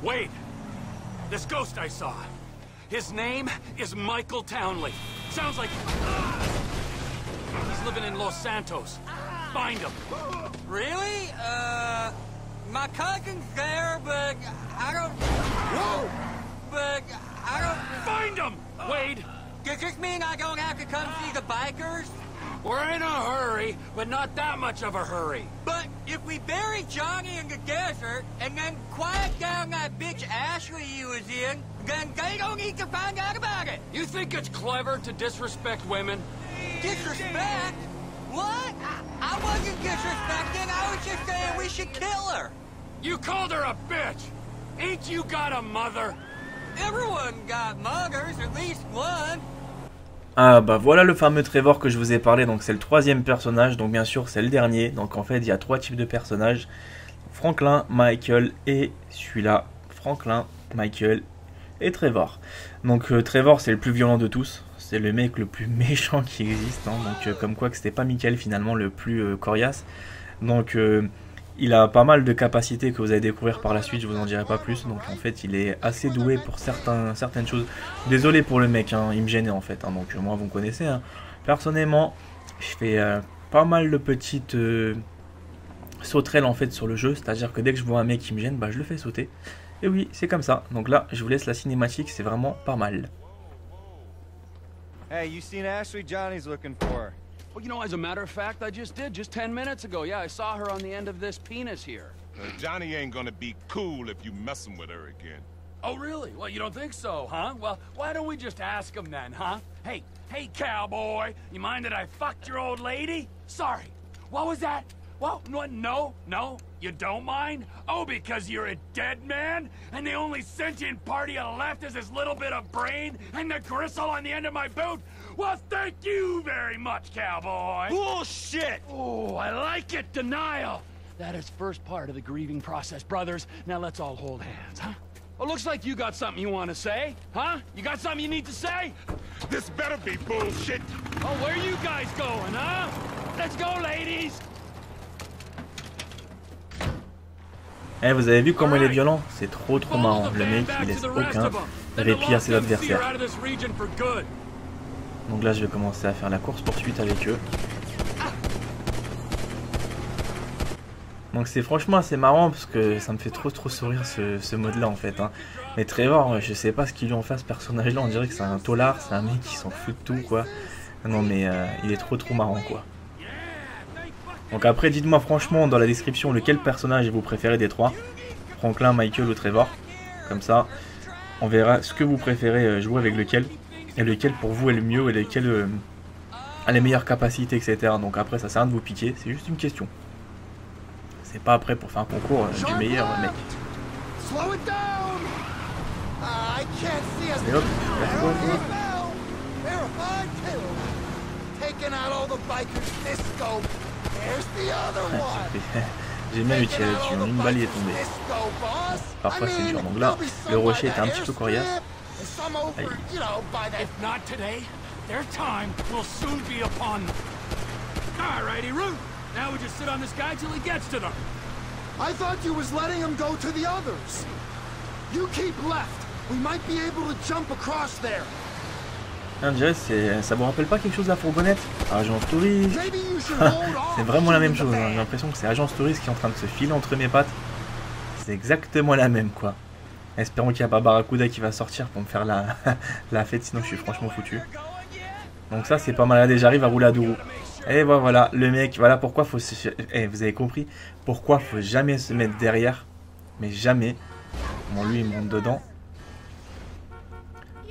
Wade, this ghost I saw. His name is Michael Townley. Sounds like he's living in Los Santos. Find him. Really? My cousin's there, but I don't... Whoa! But I don't... Find him! Wade! Does this mean I don't have to come see the bikers? We're in a hurry, but not that much of a hurry. But if we bury Johnny in the desert and then quiet down that bitch Ashley he was in, then they don't need to find out about it. You think it's clever to disrespect women? Disrespect? What? I wasn't disrespecting. I was just saying we should kill her. You called her a bitch! Ain't you got a mother? Everyone got mothers, at least one. Ah bah voilà le fameux Trevor que je vous ai parlé, donc c'est le troisième personnage, donc bien sûr c'est le dernier, donc en fait il y a trois types de personnages, Franklin, Michael et celui-là, Franklin, Michael et Trevor. Donc Trevor c'est le plus violent de tous, c'est le mec le plus méchant qui existe, hein, donc comme quoi que c'était pas Michael finalement le plus coriace, donc il a pas mal de capacités que vous allez découvrir par la suite, je vous en dirai pas plus. Donc en fait il est assez doué pour certaines choses. Désolé pour le mec, hein, il me gênait en fait, hein, donc moi vous me connaissez. Hein. Personnellement je fais pas mal de petites sauterelles en fait sur le jeu. C'est à dire que dès que je vois un mec qui me gêne, bah je le fais sauter. Et oui c'est comme ça, donc là je vous laisse la cinématique, c'est vraiment pas mal. Hey, you seen Ashley? Johnny's looking for her. Well, you know, as a matter of fact, I just did, just 10 minutes ago. Yeah, I saw her on the end of this penis here. Johnny ain't gonna be cool if you messing with her again. Oh, really? Well, you don't think so, huh? Well, why don't we just ask him then, huh? Hey, cowboy, you mind that I fucked your old lady? Sorry. What was that? Well, no, you don't mind? Oh, because you're a dead man? And the only sentient part you left is this little bit of brain and the gristle on the end of my boot? Well, thank you very much, cowboy. Bullshit! Oh, I like it, denial. That is first part of the grieving process, brothers. Now let's all hold hands, huh? Well, looks like you got something you want to say, huh? You got something you need to say? This better be bullshit. Oh, where you guys going, huh? Let's go, ladies. Eh, vous avez vu comment il est violent? C'est trop marrant, le mec il laisse aucun répit à ses adversaires. Donc là je vais commencer à faire la course poursuite avec eux. Donc c'est franchement assez marrant parce que ça me fait trop sourire ce mode là en fait, hein. Mais Trevor, je sais pas ce qu'ils lui ont fait à ce personnage là, on dirait que c'est un tolard, c'est un mec qui s'en fout de tout quoi. Non mais il est trop marrant quoi. Donc après dites-moi franchement dans la description lequel personnage vous préférez des trois, Franklin, Michael ou Trevor. Comme ça on verra ce que vous préférez jouer avec lequel, et lequel pour vous est le mieux et lequel a les meilleures capacités etc. Donc après ça sert à rien de vous piquer, c'est juste une question. C'est pas après pour faire un concours du meilleur mec. Et hop, j'ai bien utilisé là-dessus, une balle y est tombée. Parfois c'est dur, donc là le rocher était un petit peu coriace. Allez. Now we just sit on this guy till he gets to them. I thought you was letting him go to the others. You keep left. We might be able to jump across there. On dirait ça vous rappelle pas quelque chose de la fourgonnette? Agence Touriste. C'est vraiment la même chose, hein. J'ai l'impression que c'est Agence Touriste qui est en train de se filer entre mes pattes. C'est exactement la même quoi. Espérons qu'il n'y a pas Barracuda qui va sortir pour me faire la fête, sinon je suis franchement foutu. Donc ça c'est pas mal, là j'arrive à rouler à deux roues. Et voilà, le mec, voilà pourquoi faut se... vous avez compris pourquoi faut jamais se mettre derrière. Mais jamais. Bon, lui il monte dedans.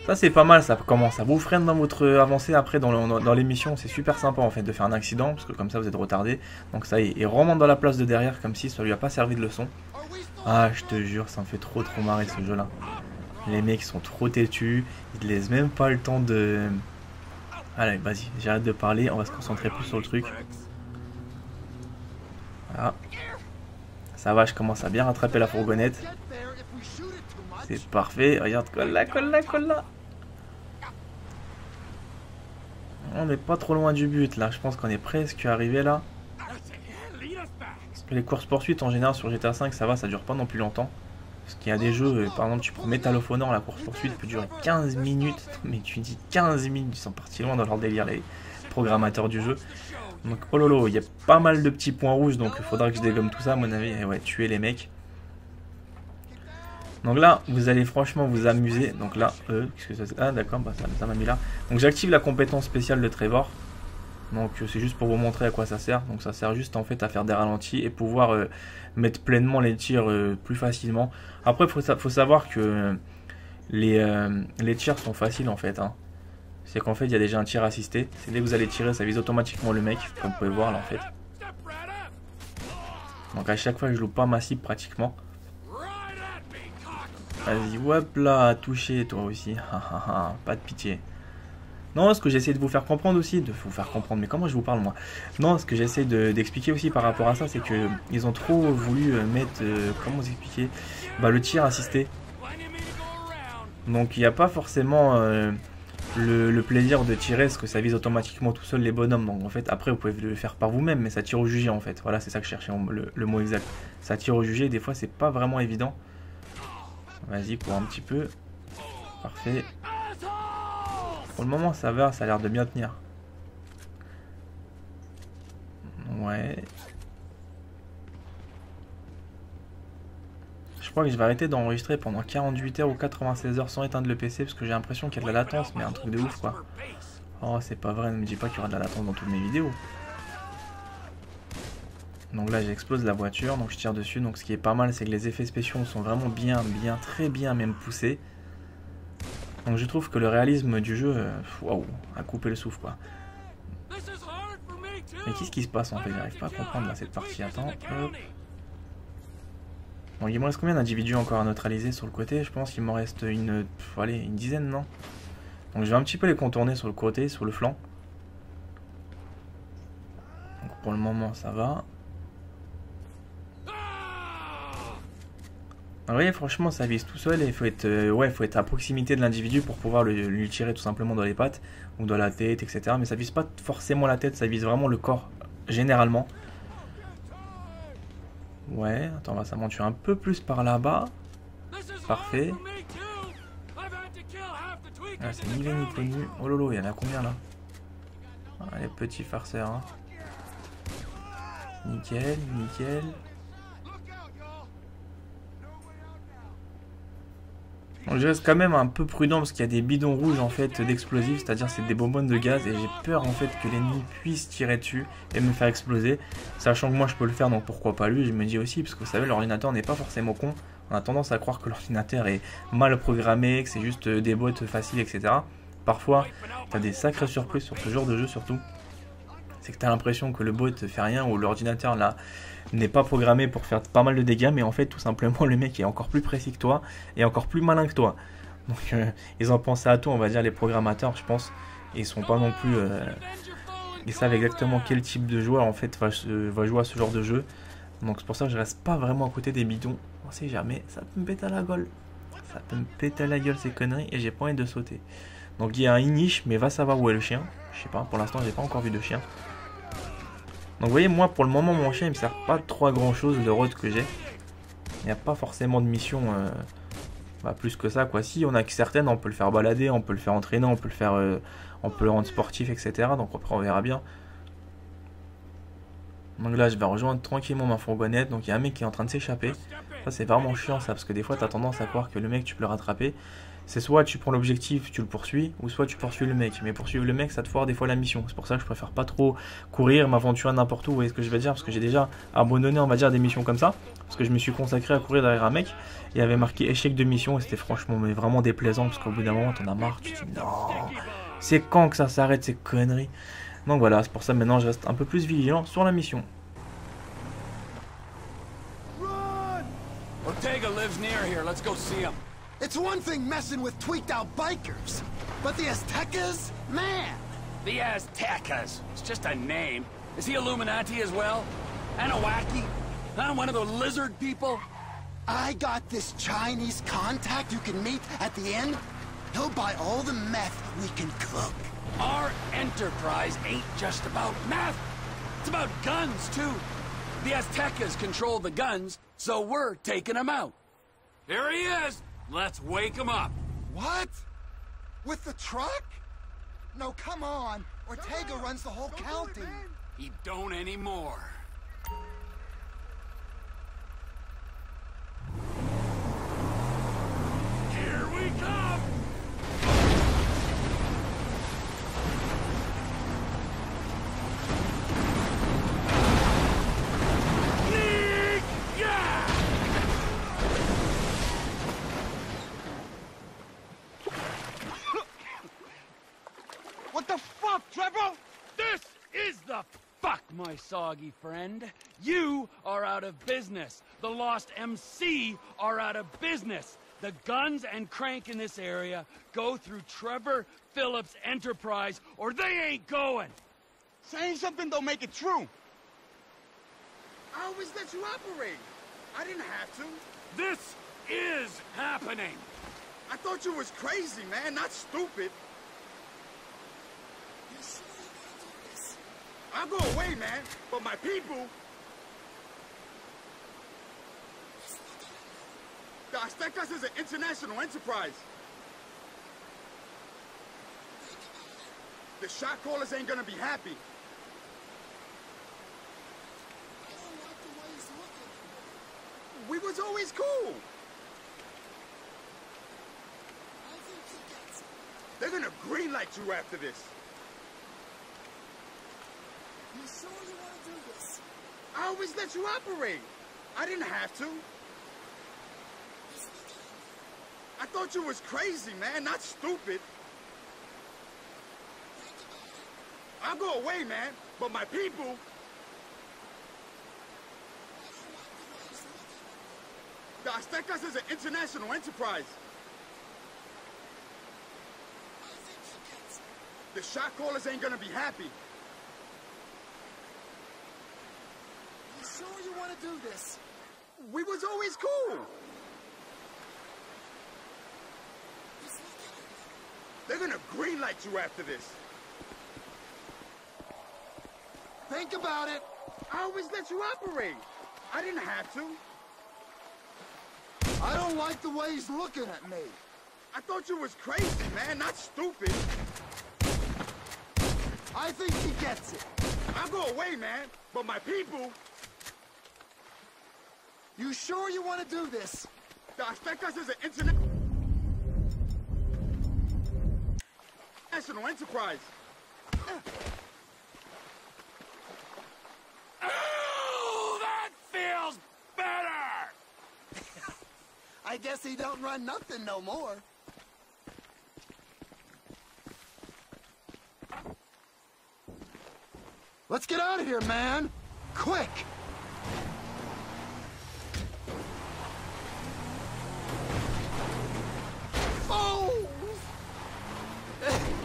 Ça c'est pas mal, ça commence à vous freine dans votre avancée après dans l'émission. C'est super sympa en fait de faire un accident, parce que comme ça vous êtes retardé. Donc ça il remonte dans la place de derrière comme si ça lui a pas servi de leçon. Ah je te jure, ça me fait trop marrer ce jeu là. Les mecs sont trop têtus, ils ne laissent même pas le temps de... Allez, vas-y, j'arrête de parler, on va se concentrer plus sur le truc. Voilà. Ça va, je commence à bien rattraper la fourgonnette. C'est parfait, regarde, colle là. On n'est pas trop loin du but là, je pense qu'on est presque arrivé là. Parce que les courses poursuites en général sur GTA 5 ça va, ça dure pas non plus longtemps. Parce qu'il y a des jeux, par exemple tu prends Medal of Honor, la course poursuite peut durer 15 minutes. Mais tu dis 15 minutes, ils sont partis loin dans leur délire les programmateurs du jeu. Donc oh lolo, il y a pas mal de petits points rouges, donc il faudra que je dégomme tout ça à mon avis. Et ouais, tuer les mecs. Donc là, vous allez franchement vous amuser. Donc là, qu'est-ce que ça c'est? Ah d'accord, bah, ça m'a mis là. Donc j'active la compétence spéciale de Trevor. Donc c'est juste pour vous montrer à quoi ça sert. Donc ça sert juste en fait à faire des ralentis et pouvoir mettre pleinement les tirs plus facilement. Après, faut savoir que les tirs sont faciles en fait. Hein. C'est qu'en fait, il y a déjà un tir assisté. C'est dès que vous allez tirer, ça vise automatiquement le mec, comme vous pouvez voir là en fait. Donc à chaque fois, je loupe pas ma cible pratiquement. Vas-y, hop là, touché toi aussi. Pas de pitié. Non, ce que j'essaie de vous faire comprendre aussi, mais comment je vous parle moi? Non, ce que j'essaie d'expliquer aussi par rapport à ça, c'est que ils ont trop voulu mettre, comment vous expliquer, bah, le tir assisté. Donc il n'y a pas forcément le plaisir de tirer, parce que ça vise automatiquement tout seul les bonhommes. Donc en fait, après vous pouvez le faire par vous-même, mais ça tire au jugé en fait. Voilà, c'est ça que je cherchais le mot exact. Ça tire au jugé, des fois c'est pas vraiment évident. Vas-y, cours un petit peu. Parfait. Pour le moment ça va, ça a l'air de bien tenir. Ouais. Je crois que je vais arrêter d'enregistrer pendant 48 heures ou 96 heures sans éteindre le PC parce que j'ai l'impression qu'il y a de la latence, mais un truc de ouf quoi. Oh c'est pas vrai, ne me dis pas qu'il y aura de la latence dans toutes mes vidéos. Donc là j'explose la voiture, donc je tire dessus. Donc ce qui est pas mal, c'est que les effets spéciaux sont vraiment très bien même poussés. Donc je trouve que le réalisme du jeu, waouh, a coupé le souffle quoi. Mais qu'est-ce qui se passe en fait? J'arrive pas à comprendre là cette partie. Attends, hop. Bon, il me reste combien d'individus encore à neutraliser sur le côté? Je pense qu'il m'en reste une dizaine, non? Donc je vais un petit peu les contourner sur le côté, sur le flanc. Donc pour le moment ça va. Vous voyez, franchement ça vise tout seul et il faut être à proximité de l'individu pour pouvoir lui tirer tout simplement dans les pattes ou dans la tête, etc. Mais ça vise pas forcément la tête, ça vise vraiment le corps généralement. Ouais, attends, on va s'aventurer un peu plus par là-bas. Parfait. Ah, c'est ni vu ni connu. Oh lolo, il y en a combien là? Ah, les petits farceurs. Hein. Nickel, nickel. Donc, je reste quand même un peu prudent parce qu'il y a des bidons rouges en fait d'explosifs, c'est-à-dire c'est des bonbonnes de gaz et j'ai peur en fait que l'ennemi puisse tirer dessus et me faire exploser, sachant que moi je peux le faire donc pourquoi pas lui. Je me dis aussi parce que vous savez l'ordinateur n'est pas forcément con, on a tendance à croire que l'ordinateur est mal programmé, que c'est juste des bots faciles etc. Parfois tu as des sacrées surprises sur ce genre de jeu surtout, c'est que tu as l'impression que le bot fait rien ou l'ordinateur là n'est pas programmé pour faire pas mal de dégâts, mais en fait tout simplement le mec est encore plus précis que toi et encore plus malin que toi. Donc ils ont pensé à tout, on va dire les programmateurs je pense, et ils sont pas non plus ils savent exactement quel type de joueur en fait va jouer à ce genre de jeu. Donc c'est pour ça que je reste pas vraiment à côté des bidons, on sait jamais, ça peut me péter à la gueule. Ça peut me péter à la gueule ces conneries et j'ai pas envie de sauter. Donc il y a un niche, mais va savoir où est le chien. Je sais pas, pour l'instant j'ai pas encore vu de chien. Donc vous voyez, moi pour le moment mon chien il me sert pas trop à grand chose, le road que j'ai. Il n'y a pas forcément de mission plus que ça quoi. Si on a que certaines, on peut le faire balader, on peut le faire entraîner, on peut le rendre sportif etc. Donc après on verra bien. Donc là je vais rejoindre tranquillement ma fourgonnette. Donc il y a un mec qui est en train de s'échapper. Ça c'est vraiment chiant ça, parce que des fois tu as tendance à croire que le mec tu peux le rattraper. C'est soit tu prends l'objectif, tu le poursuis, ou soit tu poursuis le mec. Mais poursuivre le mec, ça te foire des fois la mission. C'est pour ça que je préfère pas trop courir, m'aventurer n'importe où. Vous voyez ce que je veux dire? Parce que j'ai déjà abandonné, on va dire, des missions comme ça. Parce que je me suis consacré à courir derrière un mec. Il y avait marqué échec de mission et c'était franchement mais vraiment déplaisant. Parce qu'au bout d'un moment, t'en as marre. Tu te dis non, c'est quand que ça s'arrête ces conneries? Donc voilà, c'est pour ça maintenant je reste un peu plus vigilant sur la mission. Ortega lives near here. Let's go see him. It's one thing messing with tweaked out bikers, but the Aztecas? Man! The Aztecas. It's just a name. Is he Illuminati as well? Anunnaki? Huh? One of the lizard people? I got this Chinese contact you can meet at the end. He'll buy all the meth we can cook. Our enterprise ain't just about meth. It's about guns, too. The Aztecas control the guns, so we're taking them out. Here he is. Let's wake him up. What? With the truck? No, come on. Ortega runs the whole county. He don't anymore. Here we come! Sneak! Yeah! What the fuck, Trevor? This is the fuck, my soggy friend. You are out of business. The Lost MC are out of business. The guns and crank in this area go through Trevor Phillips Enterprise, or they ain't going. Saying something don't make it true. I always let you operate. I didn't have to. This is happening. I thought you was crazy, man, not stupid. I'll go away, man, but my people... The Aztecas is an international enterprise. The shot callers ain't gonna be happy. We was always cool. They're gonna greenlight you after this. You sure you want to do this? I always let you operate. I didn't have to. I thought you was crazy, man, not stupid. I'll go away, man, but my people... The Aztecas is an international enterprise. The shot callers ain't gonna be happy. You sure you want to do this? We was always cool. They're gonna greenlight you after this. Think about it. I always let you operate. I didn't have to. I don't like the way he's looking at me. I thought you was crazy, man, not stupid. I think he gets it. I'll go away, man, but my people... You sure you want to do this? The Aztecas is an international enterprise. Oh, that feels better! I guess he don't run nothing no more. Let's get out of here, man! Quick! Oh!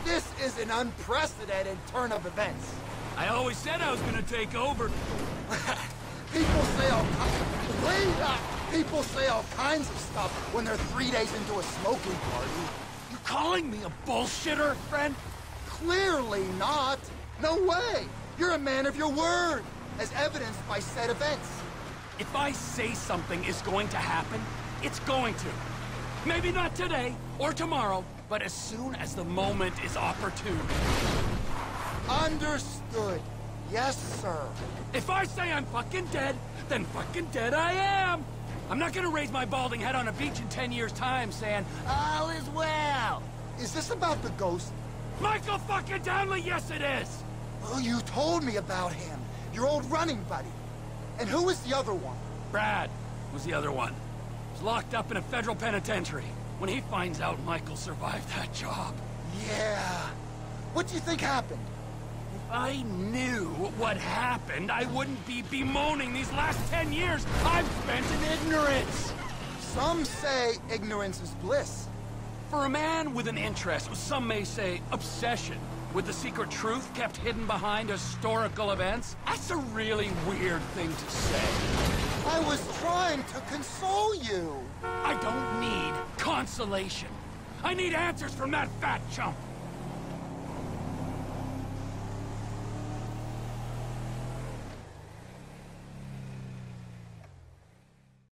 This is an unprecedented turn of events. I always said I was gonna take over. People say all People say all kinds of stuff when they're 3 days into a smoking party. You calling me a bullshitter, friend? Clearly not. No way. You're a man of your word, as evidenced by said events. If I say something is going to happen, it's going to. Maybe not today or tomorrow, but as soon as the moment is opportune. Understood. Yes, sir. If I say I'm fucking dead, then fucking dead I am. I'm not gonna raise my balding head on a beach in 10 years' time saying, all is well. Is this about the ghost? Michael fucking Downley, yes it is. Oh, you told me about him. Your old running buddy. And who was the other one? Brad was the other one. He's locked up in a federal penitentiary. When he finds out Michael survived that job. Yeah. What do you think happened? If I knew what happened, I wouldn't be bemoaning these last 10 years I've spent in ignorance. Some say ignorance is bliss. For a man with an interest, some may say obsession, with the secret truth kept hidden behind historical events, that's a really weird thing to say. I was trying to console you. I don't need consolation. I need answers from that fat chump.